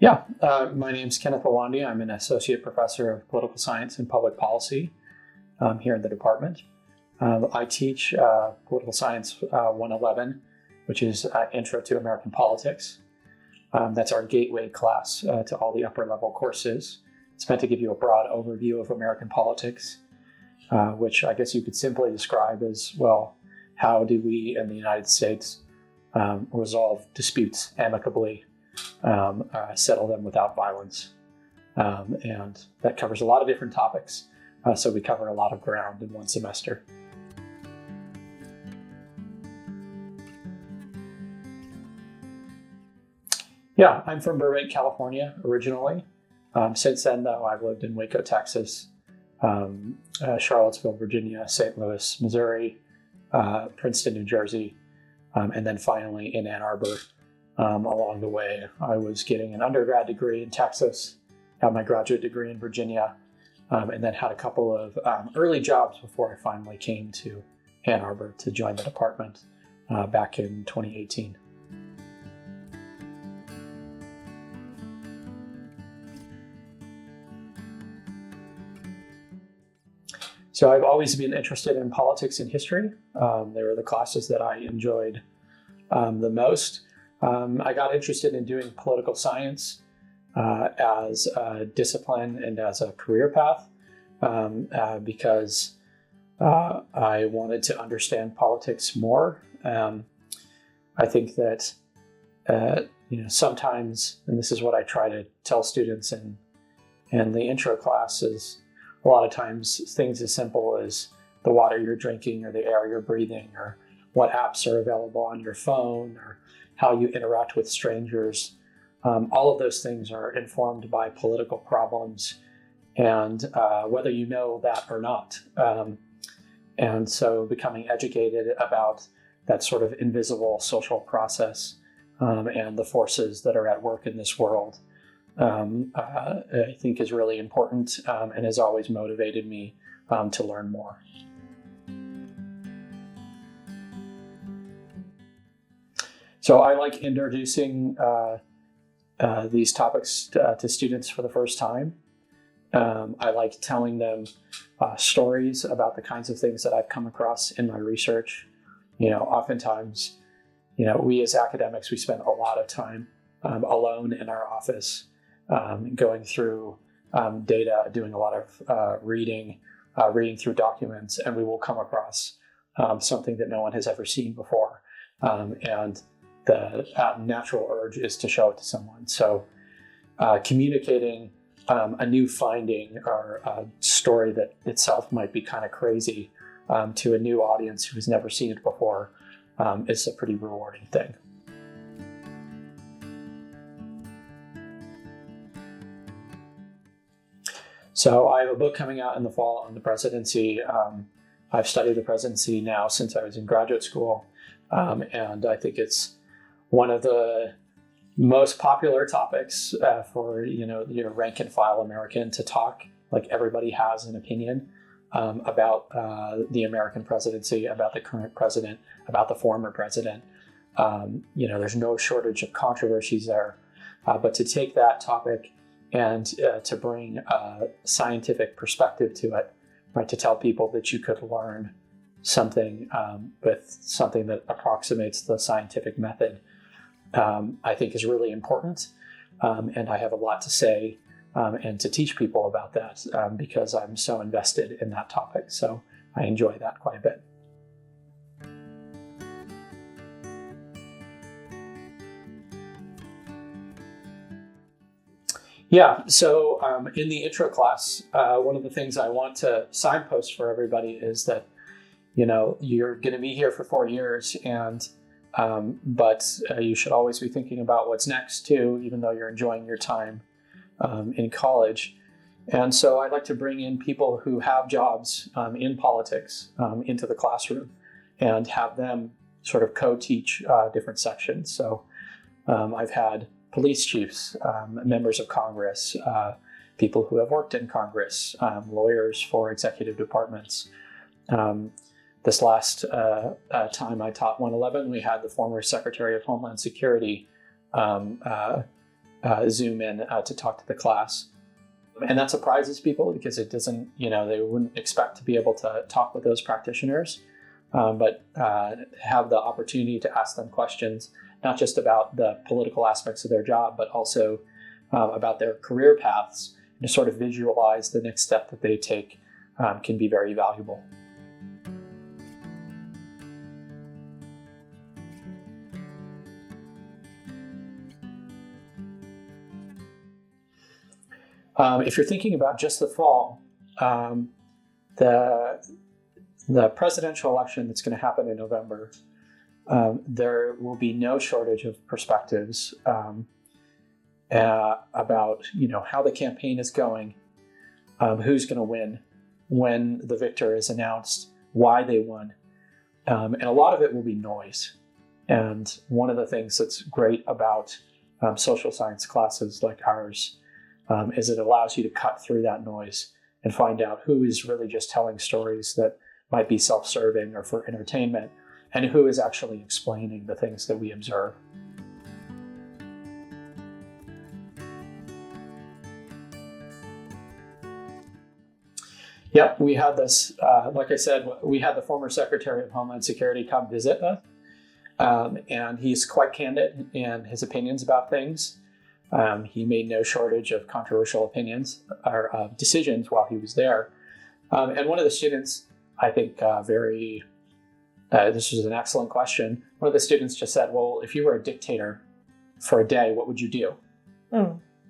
My name is Kenneth Lowande. I'm an associate professor of political science and public policy here in the department. I teach political science 111, which is Intro to American Politics. That's our gateway class to all the upper level courses. It's meant to give you a broad overview of American politics, which I guess you could simply describe as, well, how do we in the United States resolve disputes amicably, settle them without violence. And that covers a lot of different topics. So we cover a lot of ground in one semester. Yeah, I'm from Burbank, California, originally. Since then, though, I've lived in Waco, Texas, Charlottesville, Virginia, St. Louis, Missouri, Princeton, New Jersey, and then finally in Ann Arbor. Along the way, I was getting an undergrad degree in Texas, had my graduate degree in Virginia, and then had a couple of early jobs before I finally came to Ann Arbor to join the department back in 2018. So I've always been interested in politics and history. They were the classes that I enjoyed the most. I got interested in doing political science as a discipline and as a career path because I wanted to understand politics more. I think that sometimes, and this is what I try to tell students in the intro class, is a lot of times things as simple as the water you're drinking or the air you're breathing or what apps are available on your phone or how you interact with strangers. All of those things are informed by political problems and whether you know that or not. And so becoming educated about that sort of invisible social process and the forces that are at work in this world, I think is really important and has always motivated me to learn more. So I like introducing these topics to students for the first time. I like telling them stories about the kinds of things that I've come across in my research. Oftentimes, we as academics, we spend a lot of time alone in our office, going through data, doing a lot of reading through documents, and we will come across something that no one has ever seen before. And the natural urge is to show it to someone. So communicating a new finding or a story that itself might be kind of crazy to a new audience who has never seen it before is a pretty rewarding thing. So I have a book coming out in the fall on the presidency. I've studied the presidency now since I was in graduate school, and I think it's one of the most popular topics for your rank and file American to talk. Like, everybody has an opinion about the American presidency, about the current president, about the former president. There's no shortage of controversies there, but to take that topic and to bring a scientific perspective to it, right? To tell people that you could learn something with something that approximates the scientific method, I think is really important. And I have a lot to say and to teach people about that because I'm so invested in that topic. So I enjoy that quite a bit. Yeah, so in the intro class, one of the things I want to signpost for everybody is that, you're going to be here for 4 years, and but you should always be thinking about what's next too, even though you're enjoying your time in college. And so I'd like to bring in people who have jobs in politics into the classroom and have them sort of co-teach different sections. So I've had police chiefs, members of Congress, people who have worked in Congress, lawyers for executive departments. This last time I taught 111, we had the former Secretary of Homeland Security Zoom in to talk to the class. And that surprises people because it doesn't, they wouldn't expect to be able to talk with those practitioners, but have the opportunity to ask them questions, not just about the political aspects of their job, but also about their career paths, and to sort of visualize the next step that they take can be very valuable. If you're thinking about just the fall, the presidential election that's going to happen in November, there will be no shortage of perspectives about how the campaign is going, who's going to win, when the victor is announced, why they won, and a lot of it will be noise. And one of the things that's great about social science classes like ours is it allows you to cut through that noise and find out who is really just telling stories that might be self-serving or for entertainment, and who is actually explaining the things that we observe. Yep, we had this, like I said, we had the former Secretary of Homeland Security come visit us, and he's quite candid in his opinions about things. He made no shortage of controversial opinions or decisions while he was there. And one of the students, I think this was an excellent question. One of the students just said, well, if you were a dictator for a day, what would you do?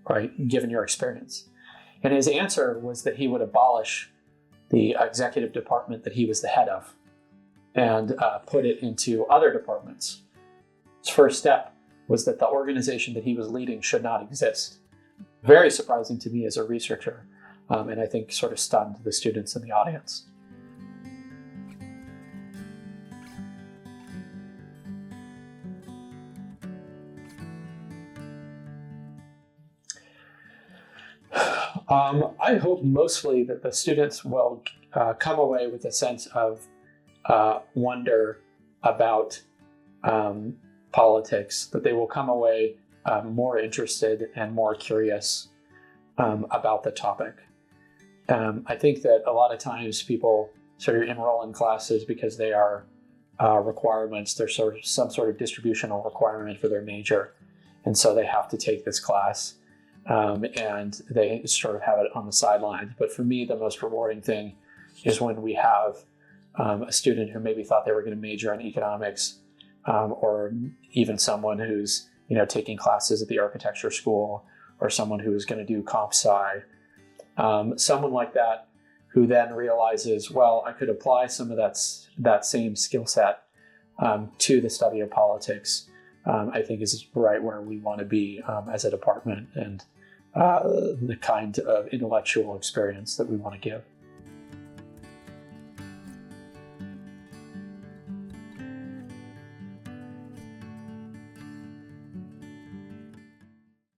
Right, given your experience. And his answer was that he would abolish the executive department that he was the head of and put it into other departments. His first step was that the organization that he was leading should not exist. Very surprising to me as a researcher, and I think sort of stunned the students in the audience. I hope mostly that the students will come away with a sense of wonder about politics, that they will come away more interested and more curious about the topic. I think that a lot of times people sort of enroll in classes because they are requirements. There's some sort of distributional requirement for their major, and so they have to take this class. And they sort of have it on the sidelines. But for me, the most rewarding thing is when we have a student who maybe thought they were going to major in economics, or even someone who's taking classes at the architecture school, or someone who is going to do comp sci. Someone like that who then realizes, well, I could apply some of that same skill set to the study of politics. I think is right where we want to be as a department, and the kind of intellectual experience that we want to give.